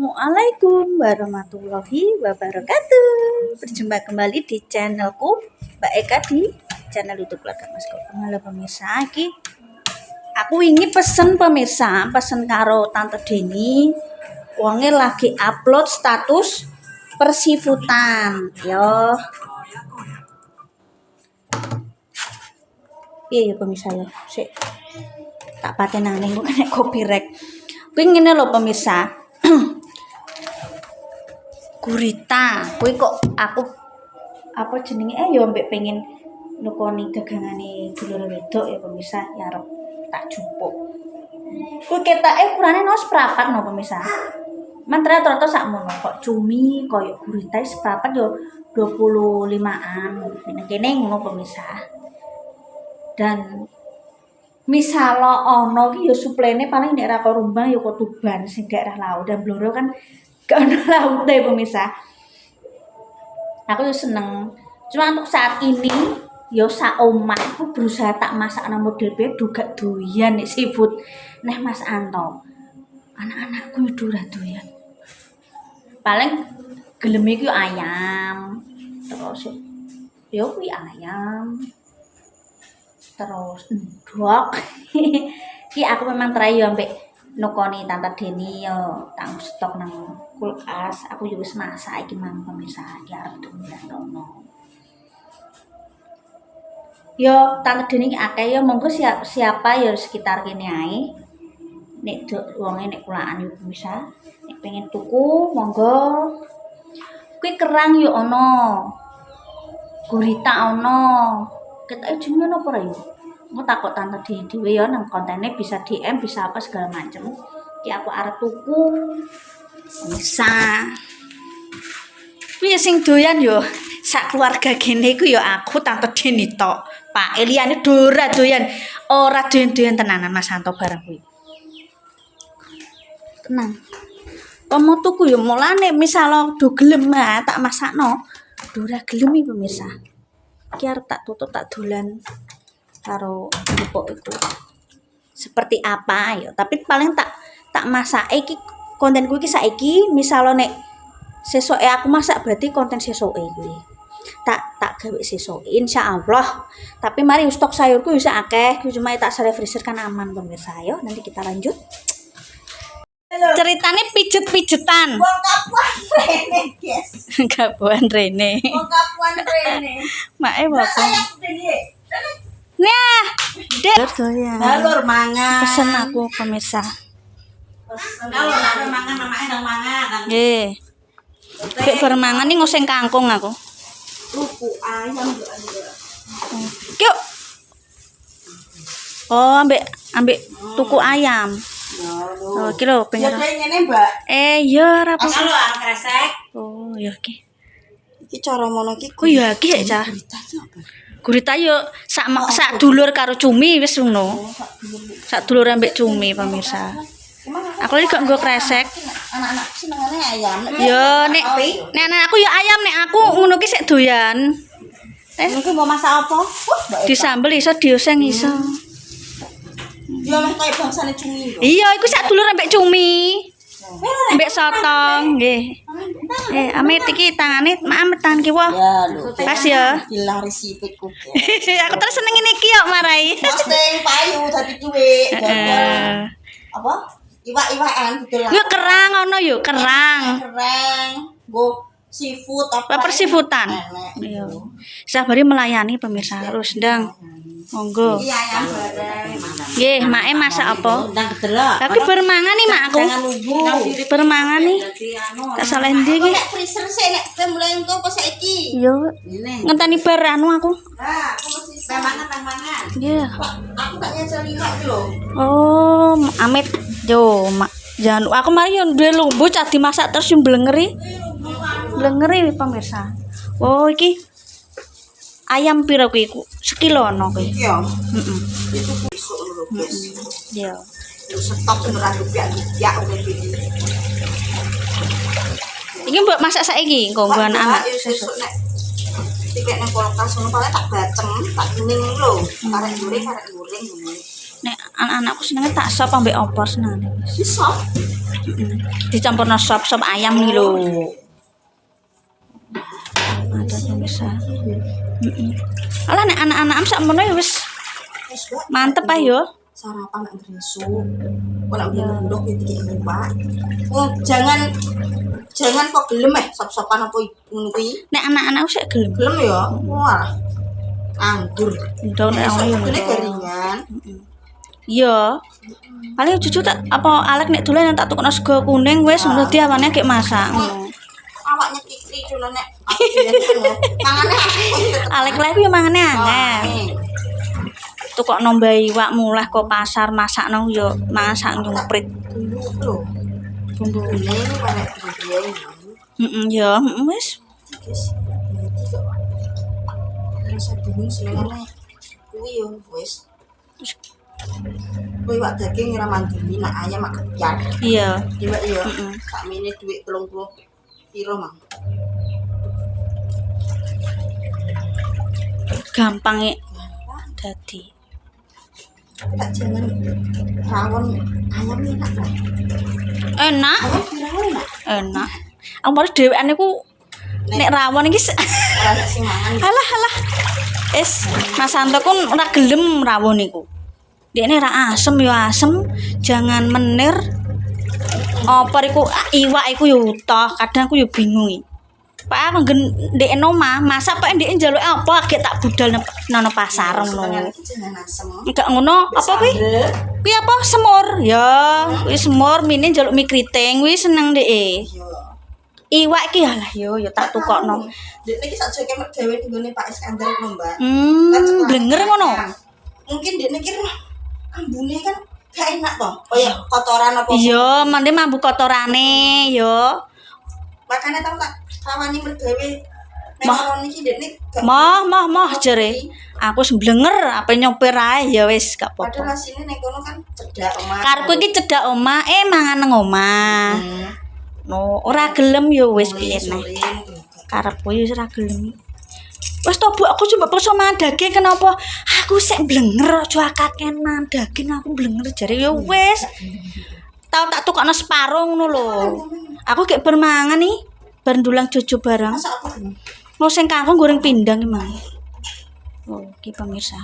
Assalamualaikum warahmatullahi wabarakatuh. Berjumpa kembali di channelku Mbak Eka di channel YouTube Laga Mas Gopeng. Halo pemirsa, aku ini pesen karo Tante Deni. Wonge lagi upload status persifutan. Yo. Iya pemirsa ya. Sik. Tak patenane kok nek copyright. Kuwi ngene lho pemirsa. Gurita, kuwi kok aku apa jenenge ya mbek pengen nukoni dagangane dulur wedok ya pemirsa, ya arep tak jupuk. Kuwi ketake ukurane no seprapat no pemirsa. Man ternyata sakmono kok cumi koyo gurita seprapat yo 25-an. Kene ngono pemirsa. Dan misal ono ki ya suplene paling nek ra kok Rumbang ya kok Tuban sing daerah laut dan Blora kan gak ono laute pemirsa. Aku yo seneng. Cuma untuk saat ini yo sak omah aku berusaha tak masak nang model bedo gak doyan nek seafood. Nah Mas Anto. Anak-anakku yo ora doyan. Paling gelem iki ayam. Terus yo kuwi ayam. Terus ndok. Ki aku memang try yo ambek nukoni Tante Deni yo tak stok nang kulkas. Aku yo wis masak iki mang pemirsa, iki arep dono. Yo Tante Deni ki akeh yo monggo siapa yo sekitar kene ae. Nek wonge nek kulaan yo pemirsa, nek pengen tuku monggo. Kuwi kerang yo ono. Gurita ono. Ketake jenenge opo ra yo? Engko takok Tante Deni dhewe ya nang kontene bisa DM bisa apa segala macem. Ki aku arep tuku. Bisa. Kuwi sing doyan yo sak keluarga gene iku yo aku Tante Deni tok. Pak Eliane ora doyan. Ora doyan-doyan tenanan Mas Santo barang kuwi. Tenang. Pomo tuku yo mulane misal do gelem tak masakno. Ora gelem iki pemirsa. Iki arep tak tutup tak dolan karo jupuk iku. Seperti apa ya, tapi paling tak masak iki kontenku iki saiki misal nek sesoke aku masak berarti konten sesoke kuwi. Tak gawe sesoke insyaallah. Tapi mari stok sayurku wis akeh, cuma tak freezer kan aman pemirsa. Ayo nanti kita lanjut. Ceritane pijet-pijetan. Wong Kapuan Rene, guys. Kapuan Rene. Wong Kapuan Rene. Mae bapak. Sayang Dene. Nah, Dek. Doyan. Dalur mangan. Pesen aku pemirsa. Dalur ada mangan namanya nang mangan. Nggih. Bek bermangan nih ngoseng kangkung aku. Tuku ayam yo ada. Yuk. Oh, ambek tuku ayam. Oh, kilo Ya pengen. ngene, Mbak. Ya ora apa. Kalau ang kresek. Oh, ya iki. Iki cara ngono iki Ku ya iki ya, Cah. Gurita yo sak dulur karo cumi wis ngono. Sak dulur ambek cumi pemirsa. Aku lagi gak nggo kresek. Anak-anak senengane ayam. Yo nek aku yo ayam nek aku ngono ki sik doyan. Mungkin mau masak apa? Disambel iso dioseng iso. Ya meh koyo bangsane cumi lho. Iya, iku sak dulur ambek cumi. Ambek sotong nggih. Amit iki tangane amit tangan kiwa. Ya lho. Pas ya. Dilari sipitku. Aku terus seneng ini iki yo marai. Posting payu dadi dhuwit. Apa? Iwak-iwakan gitu lah. Yo kerang ono yo, kerang. Go seafood apa? Persifutan. Iya. Sabari melayani pemirsa terus ndang. Monggo. Iya ayam bareng. Nggih, make masak apa? Ndang kedelok. Tapi bermangan nih mak aku. Bermangan nih. Tak salah ndi iki. Nek freezer sik nek mulai engko apa saiki? Yo. Ngenteni bar anu aku. Nah, aku mesti mangan. Iya. Aku gak nyesel iwak iki lho. Oh, amit. Yo, mak. Jangan aku mari yo duwe lumbu cah dimasak terus yo blengeri. Blengeri pemirsa. Oh, iki ayam piro kuwi ku? Sekilo ono kuwi. Iya. Heeh. Itu besok lho, guys. Iya. Terus stok beneran rupiah udah iki. Iki mbok masak saiki nggo anak-anak. Sesuk nek tiket nang kulkas ngono paling tak bacem, tak kuning lho. Karek goreng ngene. Nek anak-anakku senenge tak sop ambek opor senane. Sop. Dicampurno sop ayam nih lho. Ada pemirsa. Alah nek anak-anak sakmono ya wis Wis, Mbak. mantep ae yo. Sarapan nak gresuk. Kok nak biyen ndok iki iki Pak. Oh, jangan kok gelem sop-sopan apa ngono kuwi. Nek anak-anak sik gelem. Gelem ya. Wah. Anggur. Ndok nek ngono yo. Ini garingan. Iya. Paling cucu tak apa Alek nek dolan tak tukokno sego kuning wis ngono diawane gek masak. Awaknya kikri cuma nek aku biyen mangane Alek lek yo mangane angel. Tukokno mbae iwak muleh kok pasar masakno yo mangan sak nyuprit. lho. Bumbu. Ini panek biyen. Ya, wis. Guys, iki kok rasa bingung senengane kuwi yo wis. Kuwi wak daging ora mandiri nak ayam mak kepiar. Iya. Iya iya. Sakmene dhuwit 30 piro, Mang? Gampang dadi. Tak jangan rawon ayam enak lah. Enak, Ayam rawon enak. enak. Aku baru dhewean niku nek rawon iki Ora sing mangan. alah. Mas Santo kun ora gelem rawon niku. Dekne ra asem ya asem, jangan menir. Apa iku iwak iku yo utuh, kadang aku yo bingung iki. Pak aku nggen ndek omah, masak pak ndek njaluk apa agek tak budal nang pasar ngono. Jangan asem. Enggak ngono, apa kuwi? Kuwi apa semur? Ya, kuwi semur mine njaluk mie kriting, kuwi seneng ndek. Iya. Iwak iki alah yo tak tukokno. Dek iki sak joke mek dhewe nggone Pak Iskandar lho, Mbak. Blenger ngono. Mungkin dek iki ambune kan gak enak toh. Kayak kotoran apa. Iya, mende mambu kotorane yo. Makane tau tak rawani mergawe nek rawon iki dek gak. Mah jere. Aku seblenger apa nyopir ae ya wis gak apa-apa. Padahal asine nek kono kan cedak omah. Karepku iki cedak omah, mangan nang omah. No, ora gelem yo wis piye neh. Karepku yo ora gelem. Wes to Bu, aku coba poso mangan daging kenapa? Aku sik blenger aja akaken mangan daging aku blenger jare yo wis. Tau tak tukokno separo ngono lho. Aku gek bermangan nih, bar ndulang jojo barang. Masa apa ini? Mau sing kangkung goreng pindang iki mang. Oh, iki pemirsa.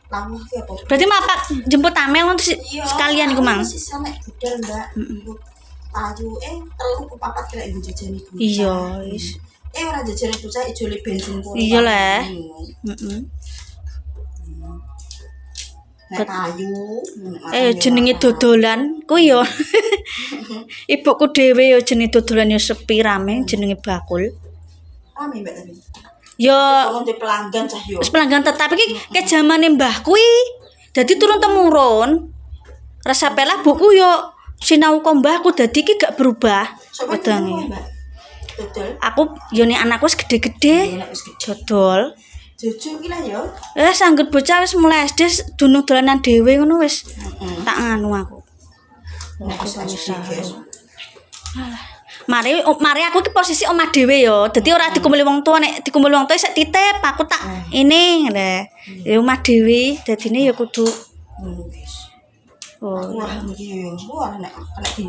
Lawuh ki apa? Berarti mapak jemput Amel ngono sekalian iku mang. Sisa nek budal, Mbak. Ayu telu ku papat kira ibu jajani bocah. Iya, wis. Ora jajani bocah ijo le bensin ku. Iya lah. Nek ayu. Jenenge dodolan kuwi yo. Ibuku dhewe yo jenenge dodolan yo sepi rame jenenge bakul. Rame Mbak tadi. Yo Kalau di pelanggan cah yo. wis pelanggan tetap iki ke zamane mbah kuwi. Dadi turun temurun. Resepe lah buku yo sinau kok mbahku dadi iki gak berubah wedange. Dodol. Aku yo nek anakku wis gede-gede Nek wis gede. dodol. Jojo ki lah yo. Sanggut bocah wis mulai SD dunung dolanan dhewe ngono wis. Tak nganu aku. Nek wis guys. Mari aku ki posisi omah dhewe yo. Dadi ora dikumpuli wong tua nek dikumpuli wong tua sak titip aku tak ini lho. Ya omah dhewe dadine ya kudu Guys. oh. Wah iki yo. Wah nek di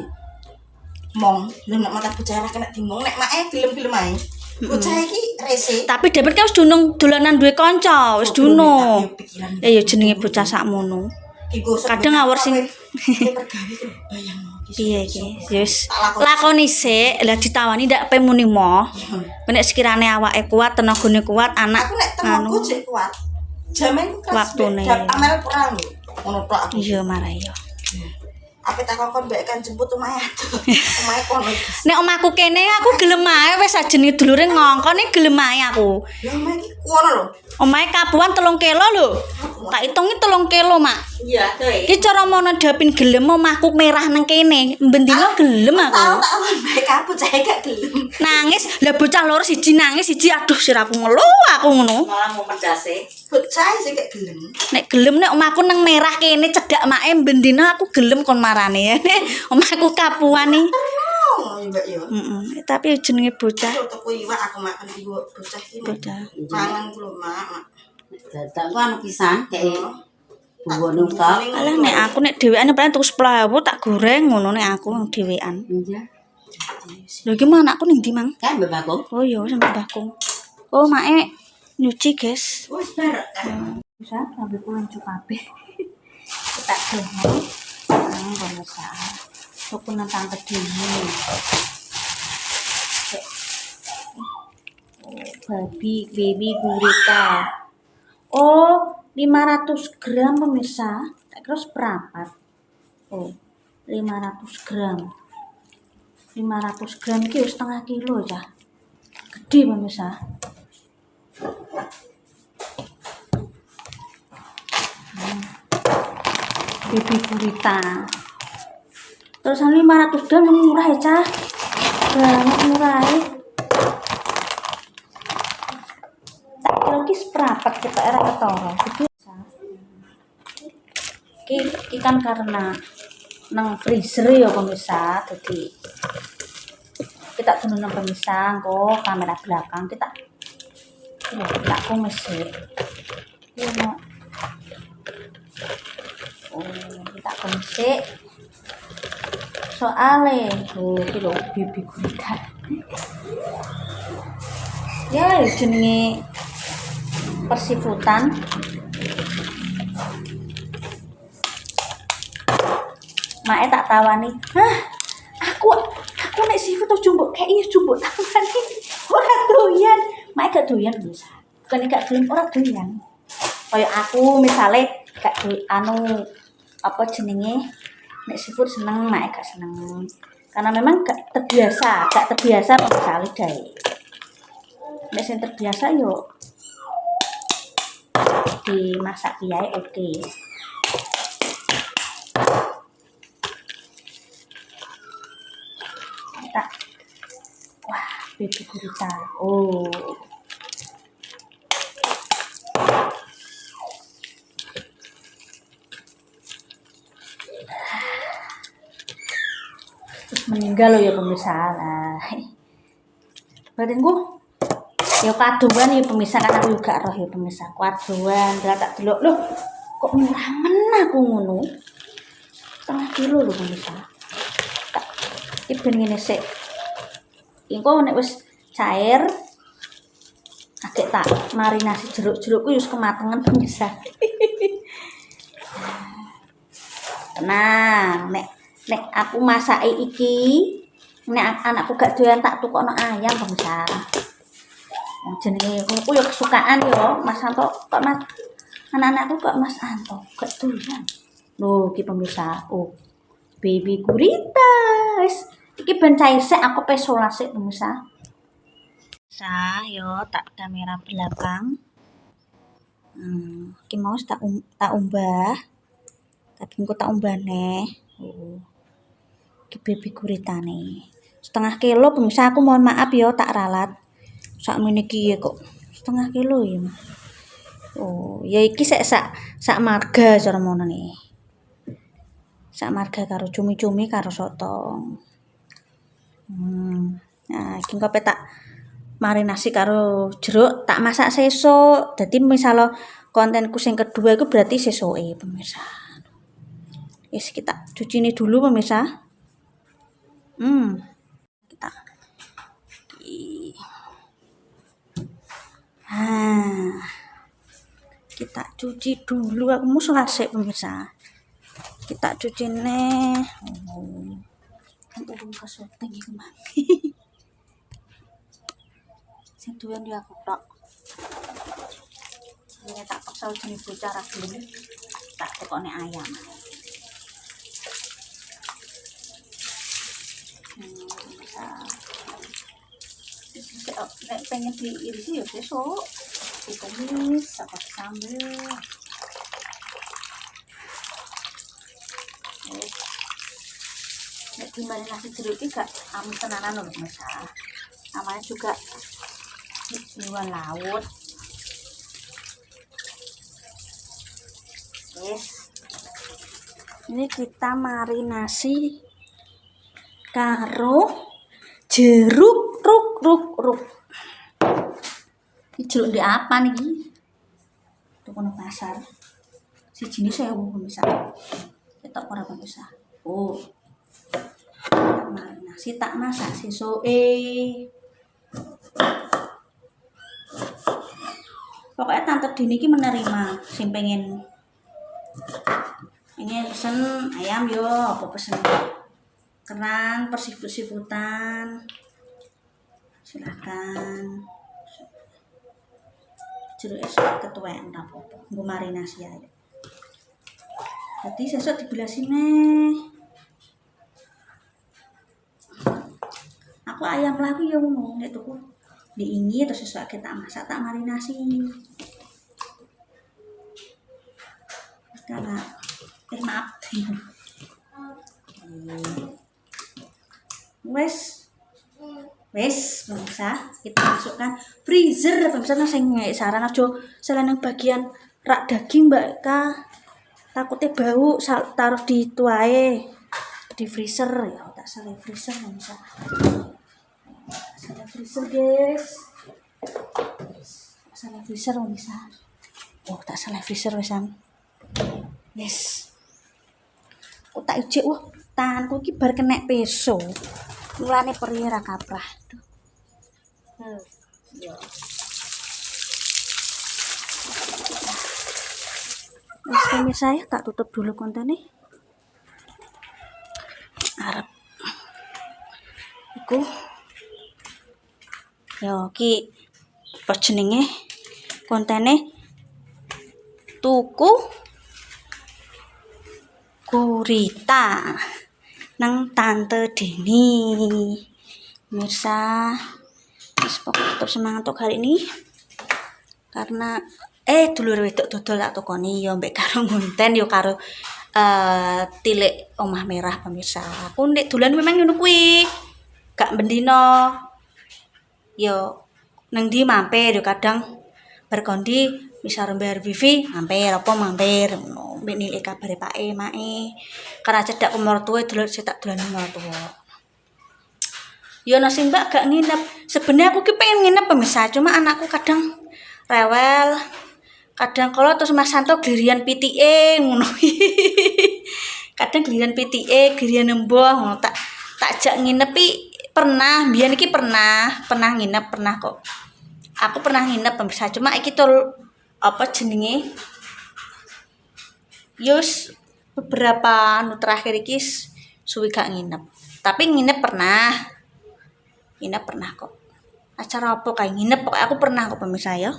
mong, lha nek mata bocah kena dimong nek mae gelem-gelem ae. Bocah iki rese. Tapi dapet kan wis dunung dolanan duwe kanca, wis dunung. Ya jenenge bocah sakmono. Kadang ngawur sing bayang piye iki? Ya wis lakoni sik, lah ditawani ndak pemuni moh. Nek sekirane awake kuat, tenagane kuat, anak aku nek tenaga jek kuat. Jaman keras. Waktune. Amel perang lho. Ngono tok aku. iya marah yo. Apa tak kon mbek kan jemput omahe atuh. Omahe kono. Nek omahku kene aku gelem ae wis ajene dulure ngongkon iki gelem ae aku. Lah omahe iki kono lho. Omahe kabuan 3 kilo lho. Tak hitungi 3 kilo, Mak. Iya, coy. Iki cara mono dapin gelem omahku merah nang kene. Bendino gelem Tahu aku. tak mbek kamu cah gak gelem. Nangis, lah bocah loro siji nangis, siji aduh siraku ngeluh aku ngono. Malah mau pendase. Bocah sing gak gelem. Nek gelem nek omahku nang merah kene cedak make bendino aku gelem kon marane. Omahku kapuan iki. Oh, Mbak yo. Tapi jenenge bocah. Tuku iwak aku makan iwak bocah iki. Bocah. Mangan ku lho, Mak. Dadak ku anu pisan kayak Buane utang. Alah nek aku nek dhewean paling tuku 10.000 tak goreng ngono nek aku dhewean. Iya. Lho iki mah anakku ning ndi, Mang? Kan Mbak Bagong. Oh iya sampe bakung. Oh, mae nyuci, guys. Wis barek kan. Bisa sambil pulang kabeh. Kita dhewe. Nang pemirsa. Tuku nang tante dhewe. Baby gurita. Oh, 500 gram pemirsa. Tak kira seperempat. Oh, 500 gram. 500 gram iki wis setengah kilo ya. Gede pemirsa. Baby gurita. Terus 500 gram murah ya, Cah. Banget murah ya. Tak kira ki seperempat kita era ketara. Iki kan karena nang freezer ya pemirsa, jadi kita tunggu nang pemirsa, kok kamera belakang kita kumis ya. Oh, kita kumis soalnya iki lho baby gurita. Ya jenenge persifutan. Mae tak tawani, aku nek seafood tuh jumbuk kayak iya jumbuk tawani. Ora doyan. Mae gak doyan bisa. Bukan gak doyan, ora doyan. Kayak aku misale gak anu apa jenenge nek seafood seneng, mae gak seneng. Karena memang gak terbiasa misale dae. Nek sing terbiasa yo dimasak kiai oke. Wah, baby gurita. Oh. Terus meninggal loh ya pemirsa. Nah. Batinku ya kadoan ya pemirsa, kan aku juga roh ya pemirsa. Kadoan tak delok loh. Kok murah men aku ngono. Setengah kilo loh pemirsa. Iki ben ngene sik. Engko nek wis cair agek tak marinasi jeruk-jerukku wis kematangan pemirsa. Tenang, nek aku masake iki, nek anakku gak doyan tak tukokno ayam pemirsa. Jenenge aku ya kesukaan yo, Mas Anto kok Mas anak-anakku kok Mas Anto gak doyan. Loh, iki pemirsa. Oh, baby gurita. Wis iki ben cair sik aku pesola sik pemirsa. Yo tak kamera belakang. Iki mau tak umbah. Tapi engko tak umbah neh. Oh. Iki baby guritane. Setengah kilo pemirsa, aku mohon maaf yo tak ralat. Sakmene iki kok setengah kilo ya. Oh, ya iki sak marga cara mono nih. Sak marga karo cumi-cumi karo sotong. Nah, iki engko tak marinasi karo jeruk, tak masak sesuk. Dadi misal kontenku sing kedua itu berarti sesuke pemirsa. Wis kita cuci ini dulu pemirsa. Kita kita cuci dulu, aku mau selesai pemirsa. Kita cuci nih. Kan urung kesoting iki mah. Sing duwen ya aku tok. Ini tak paksa jenis bocah dulu. Tak tekone ayam. Nek pengen diiris ya besok. Ditumis apa sambel. Nek dimarinasi jeruk iki gak amis tenanan lho Mas. Namanya juga iwan laut. Yes. Ini kita marinasi karo jeruk ruk. Ini jeruk di apa nih? Tuku nang pasar. Sijine 1000 pemirsa. Ketok ora pemirsa. Oh. Tak marinasi tak masak sesuke. Pokoknya Tante Dini ki menerima sing pengen pesen ayam yo apa pesen kerang persifut-sifutan silakan. Jeruk es ketuaan tak apa-apa nggo marinasi ae. Jadi sesuk dibelasine. Aku ayam lah aku yo ngono nek tuku diingi terus sesuk tak masak tak marinasi. Karena maaf. Wes pemirsa, kita masukkan freezer pemirsa sing saran aja salah nang bagian rak daging Mbak Ka. Takutnya bau taruh di tuae di freezer ya, tak salah freezer pemirsa. Salah freezer guys. Salah freezer pemirsa. Oh, tak salah freezer wesan. Yes. Kok tak ijek tanganku iki bar kena peso. Mulane perih ra kaprah. Yo. Wes pemirsa ya, tak tutup dulu kontennya. Arep. Iku. Yo ki apa jenenge kontene tuku gurita nang Tante Dini. Pemirsa, tetap semangat untuk hari ini. Karena dulur wedok dodol tak tukoni yo mbek karo ngonten yo karo tilik omah merah pemirsa. Aku nek dolan memang ngono kuwi. Gak bendino. Yo nang ndi mampir yo kadang berkondi misal bayar wifi mampir apa mampir ngono mbek nilai kabare pake mae karena cedak ke mertua dulur cetak dolan mertua yo nasi Mbak gak nginep sebenarnya aku ki pengen nginep pemirsa cuma anakku kadang rewel kadang kalau terus Mas Santo glirian pitike ngono kadang glirian pitike glirian emboh ngono tak jak nginepi pernah biyen iki pernah nginep pernah kok aku pernah nginep pemirsa cuma iki apa jenenge yus beberapa anu terakhir iki suwi gak nginep tapi nginep pernah kok acara apa kayak nginep pokoknya aku pernah kok pemirsa ya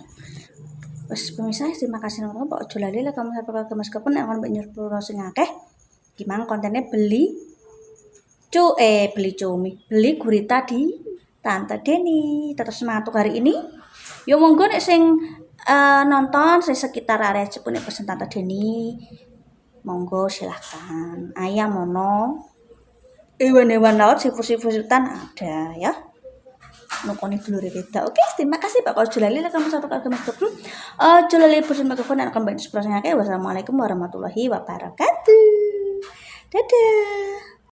wes pemirsa terima kasih nonton pok ojo lali lah kamu sampai ke mas kepun akan banyak nyuruh sing akeh gimana kontennya beli gurita di Tante Dini terus semangat hari ini yo monggo nek sing nonton sing sekitar area Cepune pesen Tante Dini monggo silahkan ayam mono hewan-hewan laut sifur-sifuran ada ya nukoni dulur beda oke terima kasih Pak kalau julali lah kamu satu kali masuk julali pesen mikrofon akan banyak ekspresinya wassalamualaikum warahmatullahi wabarakatuh dadah.